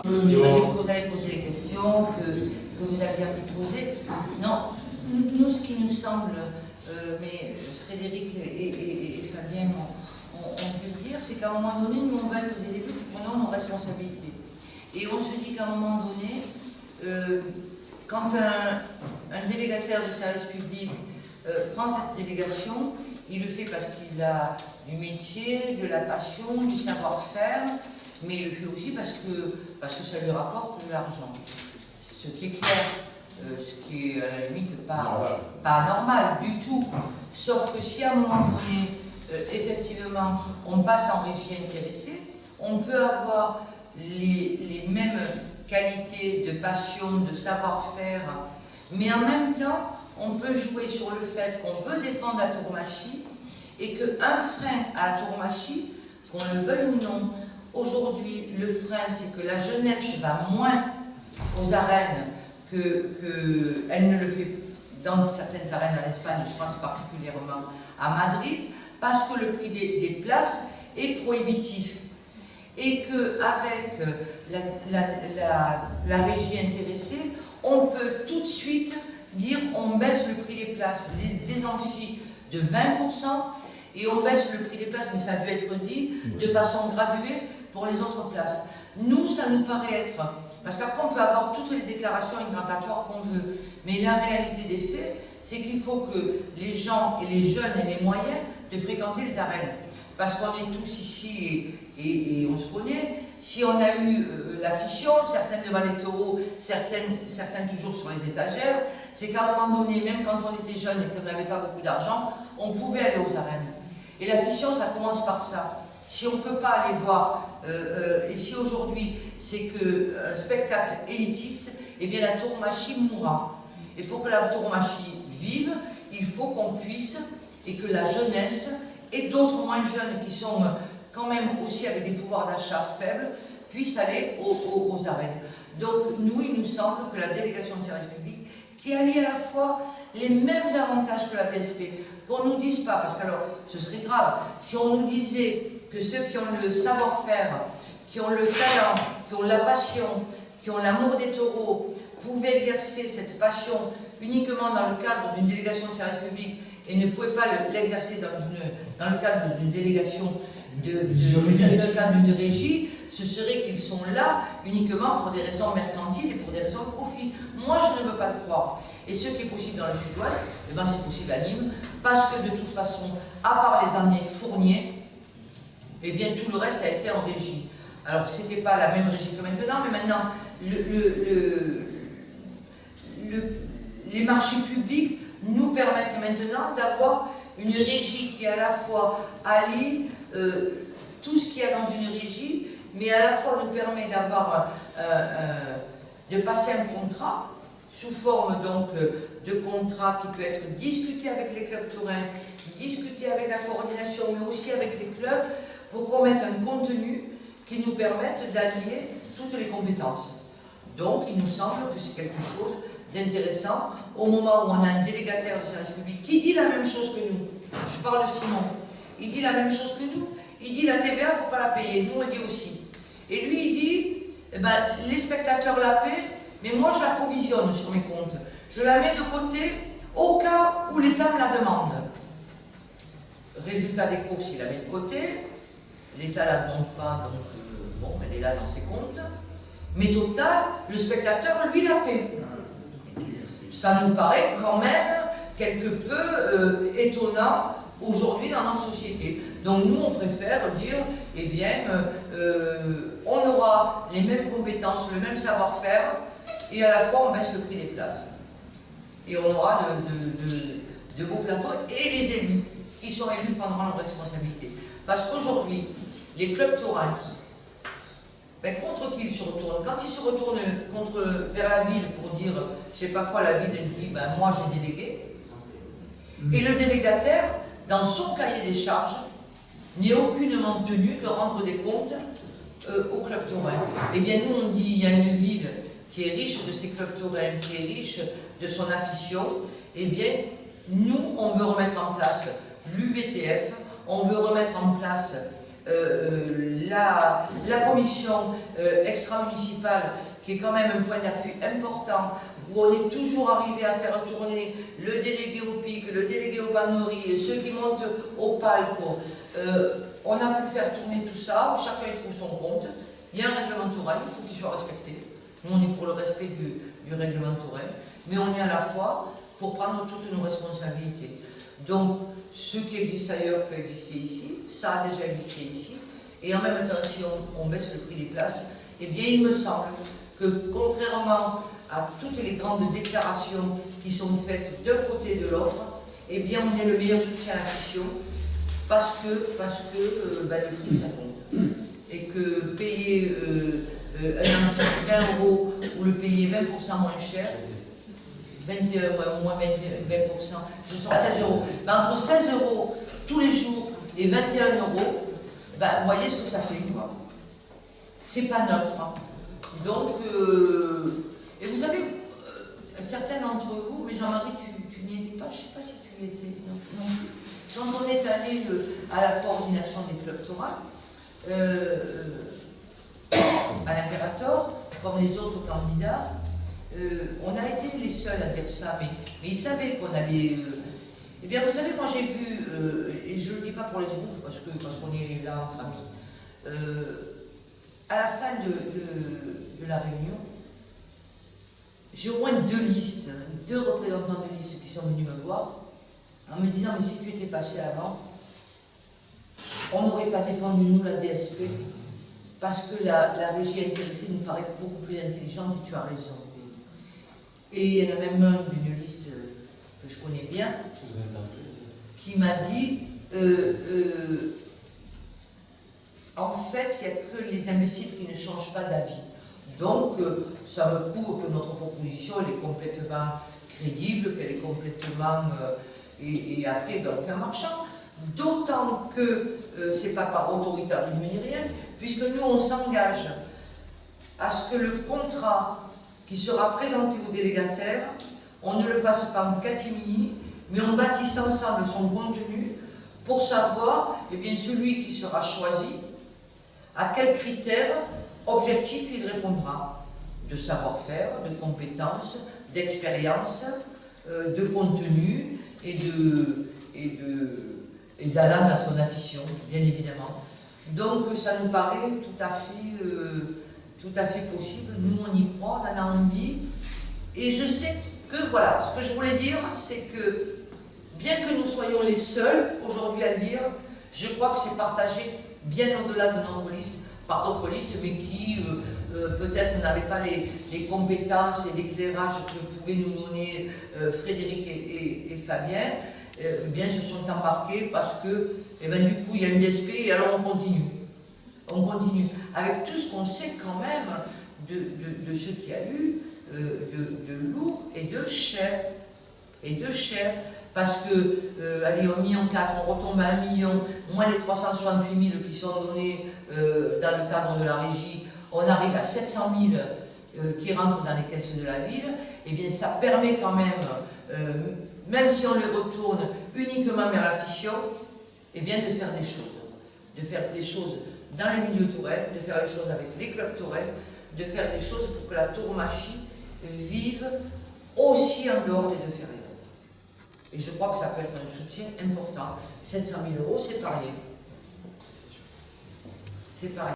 Vous avez posé les questions que vous aviez envie de poser. Non, nous, ce qui nous semble, mais Frédéric et Fabien ont pu le dire, c'est qu'à un moment donné, nous, on va être des élus qui prenons nos responsabilités. Et on se dit qu'à un moment donné, quand un délégataire de service public prend cette délégation, il le fait parce qu'il a du métier, de la passion, du savoir-faire, mais il le fait aussi parce que ça lui rapporte de l'argent. Ce qui est clair, ce qui est à la limite pas normal du tout. Sauf que si à un moment donné, effectivement, on passe en régie intéressée, on peut avoir les mêmes qualités de passion, de savoir-faire, mais en même temps, on peut jouer sur le fait qu'on veut défendre la tauromachie et qu'un frein à la tauromachie, qu'on le veuille ou non, aujourd'hui, le frein, c'est que la jeunesse va moins aux arènes qu'elle ne le fait dans certaines arènes en Espagne, je pense particulièrement à Madrid, parce que le prix des places est prohibitif. Et qu'avec la régie intéressée, on peut tout de suite dire on baisse le prix des places des amphis de 20% et on baisse le prix des places, mais ça a dû être dit, de façon graduée pour les autres places. Nous, ça nous paraît être, parce qu'après on peut avoir toutes les déclarations incantatoires qu'on veut, mais la réalité des faits, c'est qu'il faut que les gens, et les jeunes et les moyens, de fréquenter les arènes. Parce qu'on est tous ici et on se connaît. Si on a eu la fission, certaines devant les taureaux, certaines toujours sur les étagères, c'est qu'à un moment donné, même quand on était jeune et qu'on n'avait pas beaucoup d'argent, on pouvait aller aux arènes. Et la fission, ça commence par ça. Si on ne peut pas aller voir, et si aujourd'hui c'est qu'un spectacle élitiste, eh bien la tauromachie mourra. Et pour que la tauromachie vive, il faut qu'on puisse, et que la jeunesse, et d'autres moins jeunes qui sont quand même aussi avec des pouvoirs d'achat faibles, puissent aller aux arènes. Donc nous, il nous semble que la délégation de service public, qui allie à la fois les mêmes avantages que la DSP, qu'on ne nous dise pas, parce que alors ce serait grave, si on nous disait que ceux qui ont le savoir-faire, qui ont le talent, qui ont la passion, qui ont l'amour des taureaux, pouvaient exercer cette passion uniquement dans le cadre d'une délégation de service public et ne pouvaient pas l'exercer dans le cadre d'une délégation d'une régie, ce serait qu'ils sont là uniquement pour des raisons mercantiles et pour des raisons de profit. Moi, je ne veux pas le croire. Et ce qui est possible dans le sud-ouest, eh ben, c'est possible à Nîmes, parce que de toute façon, à part les années Fournier, eh bien tout le reste a été en régie. Alors, ce n'était pas la même régie que maintenant, mais maintenant, les marchés publics nous permettent maintenant d'avoir une régie qui à la fois allie tout ce qu'il y a dans une régie, mais à la fois nous permet d'avoir de passer un contrat sous forme donc de contrat qui peut être discuté avec les clubs taurins, discuté avec la coordination, mais aussi avec les clubs, pour qu'on mette un contenu qui nous permette d'allier toutes les compétences. Donc il nous semble que c'est quelque chose d'intéressant au moment où on a un délégataire de service public qui dit la même chose que nous. Je parle de Simon. Il dit la même chose que nous. Il dit la TVA, il ne faut pas la payer. Nous, on dit aussi. Et lui, il dit, eh ben, les spectateurs la paient, mais moi, je la provisionne sur mes comptes. Je la mets de côté au cas où l'État me la demande. Résultat des courses, il la met de côté. L'État ne la demande pas, donc bon, elle est là dans ses comptes. Mais total, le spectateur, lui, la paie. Ça nous paraît quand même quelque peu étonnant aujourd'hui dans notre société. Donc nous, on préfère dire, eh bien, on aura les mêmes compétences, le même savoir-faire, et à la fois, on baisse le prix des places. Et on aura de beaux plateaux, et les élus, qui sont élus prendront leurs responsabilités. Parce qu'aujourd'hui, les clubs taurins, ben, contre qui ils se retournent? Quand ils se retournent vers la ville pour dire, je sais pas quoi, la ville, elle dit, ben, moi j'ai délégué. Et le délégataire, dans son cahier des charges, n'est aucunement tenu de rendre des comptes au club taurin. Eh bien, nous, on dit, il y a une ville qui est riche de ses clubs taurins, qui est riche de son affition. Eh bien, nous, on veut remettre en place l'UVTF, on veut remettre en place la commission extra-municipale, qui est quand même un point d'appui important, où on est toujours arrivé à faire tourner le délégué au PIC, le délégué aux banneries, ceux qui montent au palco. On a pu faire tourner tout ça, où chacun y trouve son compte. Il y a un règlement Touraine, il faut qu'il soit respecté. Nous, on est pour le respect du règlement Touraine, mais on est à la fois pour prendre toutes nos responsabilités. Donc, ce qui existe ailleurs peut exister ici, ça a déjà existé ici, et en même temps, si on baisse le prix des places, eh bien, il me semble que, contrairement à toutes les grandes déclarations qui sont faites d'un côté et de l'autre, eh bien, on est le meilleur soutien à la fission, parce que le fric, ça compte. Et que payer un enfant 20 € ou le payer 20% moins cher, 21, moins 20%, je sors 16 €. Ben, entre 16 € tous les jours et 21 €, ben, vous voyez ce que ça fait, quoi. C'est pas neutre. Hein. Donc, et vous savez, certains d'entre vous, mais Jean-Marie, tu n'y étais pas, je ne sais pas si tu y étais, non. Quand on est allé à la coordination des clubs taurins, à l'Impérator, comme les autres candidats, on a été les seuls à dire ça, mais ils savaient qu'on allait... eh bien, vous savez, moi j'ai vu, et je ne le dis pas pour les bouffes, parce qu'on est là entre amis, à la fin de la réunion, j'ai au moins 2 listes, 2 représentants de liste qui sont venus me voir, en me disant, mais si tu étais passé avant, on n'aurait pas défendu nous la DSP, parce que la régie intéressée nous paraît beaucoup plus intelligente, et tu as raison. Et il y en a même un d'une liste que je connais bien, qui m'a dit, en fait, il n'y a que les imbéciles qui ne changent pas d'avis. Donc, ça me prouve que notre proposition, elle est complètement crédible, qu'elle est complètement... et après, ben, on fait un marchand. D'autant que ce n'est pas par autoritarisme ni rien, puisque nous, on s'engage à ce que le contrat qui sera présenté au délégataire, on ne le fasse pas en catimini, mais on bâtisse ensemble son contenu pour savoir, eh bien, celui qui sera choisi, à quels critères objectifs il répondra, de savoir-faire, de compétences, d'expérience, de contenu et d'allant à son affition, bien évidemment. Donc ça nous paraît tout à fait possible. Nous, on y croit, on en a envie. Et je sais que, voilà, ce que je voulais dire, c'est que, bien que nous soyons les seuls aujourd'hui à le dire, je crois que c'est partagé bien au-delà de notre liste, par d'autres listes, mais qui peut-être n'avaient pas les compétences et l'éclairage que pouvaient nous donner Frédéric et Fabien, eh bien, se sont embarqués parce que, eh bien, du coup, il y a une DSP et alors on continue. On continue. Avec tout ce qu'on sait quand même de ce qu'il y a eu, de lourd et de cher. Parce que, allez, 1,4 million, on retombe à 1 million, moins les 368 000 qui sont donnés dans le cadre de la régie, on arrive à 700 000 qui rentrent dans les caisses de la ville, et bien ça permet quand même si on les retourne uniquement vers la fission, et bien de faire des choses. De faire des choses dans les milieux touraines, de faire des choses avec les clubs touraines, de faire des choses pour que la tauromachie vive aussi en dehors des deux fériés. Et je crois que ça peut être un soutien important. 700 000 €, c'est pas rien. C'est pas rien.